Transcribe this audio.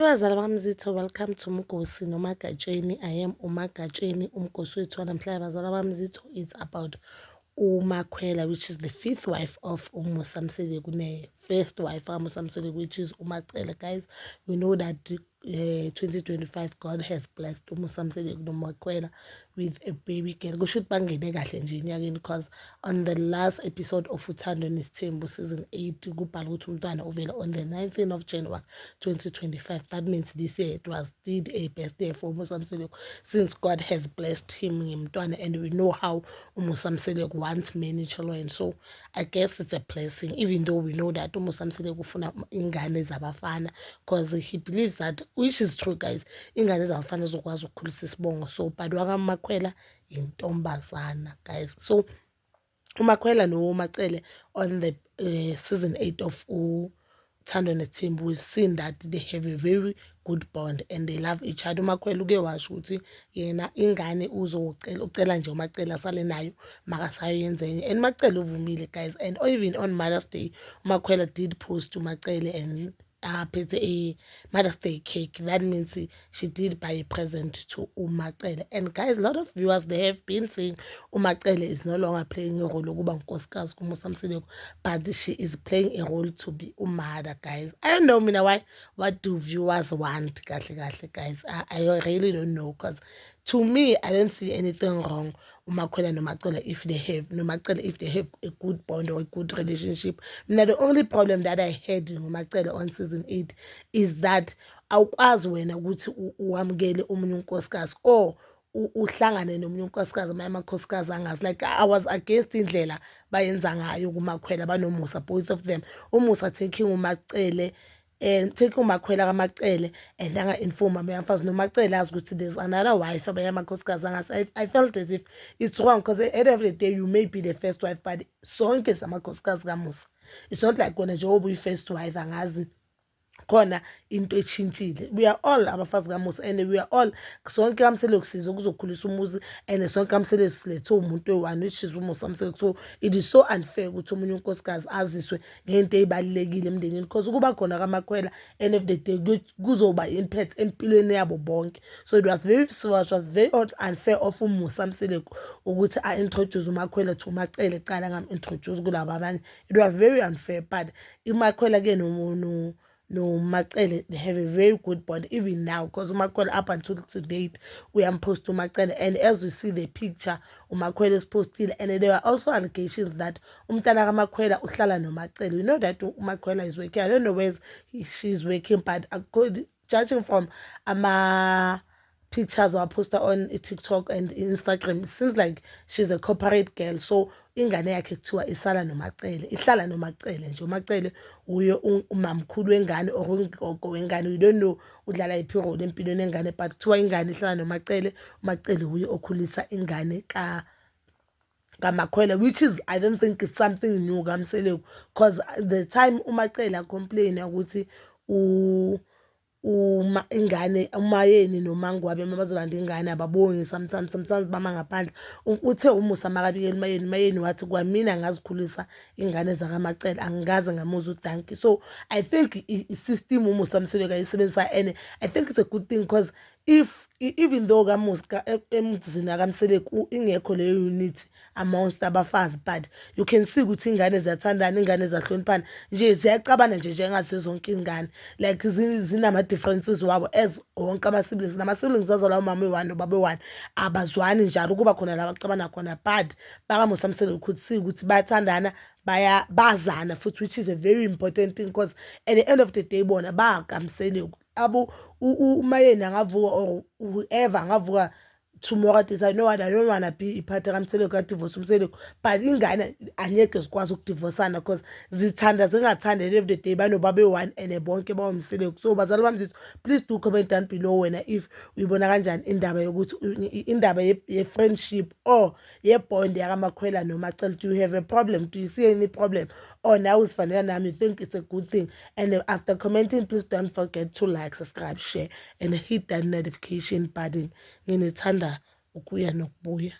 Abazali bami Zitho, welcome to Mgosi noMagatsheni. I am uMagatsheni, umgosi wethu wanamhlanje. Abazali bami Zitho, it's about uMakhwela, which is the fifth wife of uMusa Mseleku, the first wife of Musa Mseleku, which is uMacele. Guys, we know that 2025 God has blessed uMusa Mseleku noMakhwela with a baby girl. Kusho ukuthi bangene kahle nje enyakeni, because on the last episode of Uthando Nesithembu season 8 kubhala ukuthi umntwana uvela on the 19th of January 2025. That means this year it was did a birthday for Musa Mseleku, since God has blessed him ngemntwana, and we know how uMusa Mseleku wants many children. So I guess it's a blessing, even though we know that uMusa Mseleku ufuna ingane zabafana, because he believes that, which is true guys, ingane zabafana zokwazi ukukhulisa isibongo. So but wakaMakhwela intombazana guys. So uMakhwela noMacele on the season 8 of Uthando Nesithembu, we've seen that they have a very good bond and they love each other. uMakhwela uke washo ukuthi yena ingane ucela nje uMacele asale nayo makasayenza enye, and Macele uvumile guys. And even on Mother's Day, uMakhwela did post uMacele and phethe a Mother's Day cake. That means she did buy a present to uMacele. And guys, a lot of viewers, they have been saying uMacele is no longer playing a role ukuba unkosikazi kuMusa Mseleku, but she is playing a role to be umother. Guys, I don't know mina why. What do viewers want? Kahle guys, I really don't know, because to me I don't see anything wrong uMakhwela noMacele if they have a good bond or a good relationship. Now the only problem that I had in uMacele on season 8 is that awukwazi wena ukuthi uamukele omunye unkosikazi or uhlangane nomunye unkosikazi amakhosikazi angazi. Like I was against indlela bayenza ngayo kuMakhwela banoMusa, both of them. uMusa taking uMacele and taking uMakhwela kaMacele and anga-inform abafazi noMacele azi ukuthi there's another wife abayamakhosikazi angazi. I felt as if it's wrong, because at the end of the day you may be the first wife, but sonke samakhosikazi kaMusa. It's not like wena njengoba uyi-first wife angazi khona into etshintshile. We are all abafazi kaMusa, and we are all sonke kaMseleku size ukuzokhulisa umuzi, and sonke kaMseleku silethe umuntu oyi-one, which is uMusa Mseleku. So it is so unfair ukuthi omunye unkosikazi aziswe ngento ezibalekile emndenini, because ukuba khona kaMakhwela end of the day kuzoba impact empilweni yabo bonke. So it was very unfair of uMusa Mseleku ukuthi introduce uMakhwela to uMacele cala ngam-introduce kulaba abanye. It was very unfair, but uMakhwela ke no Macele, they have a very good bond even now, because uMakhwela up until to date we am post to Macele, and as we see the picture uMakhwela is posted, and there were also allegations that umntana kaMakhwela uhlala noMacele. We know that uMakhwela is working. I don't know where she's working, but judging from pictures or poster on TikTok and Instagram, it seems like she's a corporate girl. So ingane yakhe kuthiwa ihlala noMacele nje. uMacele uye umamkhulu wengane or ungogo wengane. We don't know udlala iphi role empilweni yengane, but kuthiwa ingane ihlala noMacele. uMacele uye okhulisa ingane kaMakhwela, which is, I don't think it's something new kaMseleku, because the time uMacele complain ukuthi ingane umayeni nomangwabe mabazolanda ingane ababongi sometimes bama ngaphandle. Uthe uMusa makabikela umayeni wathi kwamina ngazikhulisa ingane zakaMacele, angikaze ngamuza udanki. So I think i-system uMusa Mseleku ayisebenzisa, and I think it's a good thing, because even though kaMusa emzini kaMseleku ingekho leyo unity amongst abafazi, but you can see ukuthi ingane ziyathandana, ingane zahloniphana nje, ziyacabana nje njengathi zonke ingane, like zinama differences wabo as wonke ama-siblings. Nama-siblings azalwa umama oyi-one ubaba oyi-one abazwani njalo, kuba khona la baxabana khona, but bakaMusa Mseleku could see ukuthi bayathandana, bazana futhi, which is a very important thing, because at the end of the day bona bakaMseleku. Umayeni angavuka or whoever angavuka tomorrow decide, no what, I don't want to be iphathe kaMseleku ka-divorce uMseleku, but ingane angeke zikwazi ukudivosana, because zithanda zingathanda. At the end of the day banobaba oyi-one and bonke bawuMseleku. So bazali bami Zitho, please do comment down below wena if uyibona kanjani indaba yokuthi indaba ye-friendship or ye-bond yakaMakhwela noMacele. Do you have a problem? Do you see any problem? Or now uzifanele nami, you think it's a good thing? And after commenting, please don't forget to like, subscribe, share, and hit that notification button. Nginethanda ukuya nokubuya.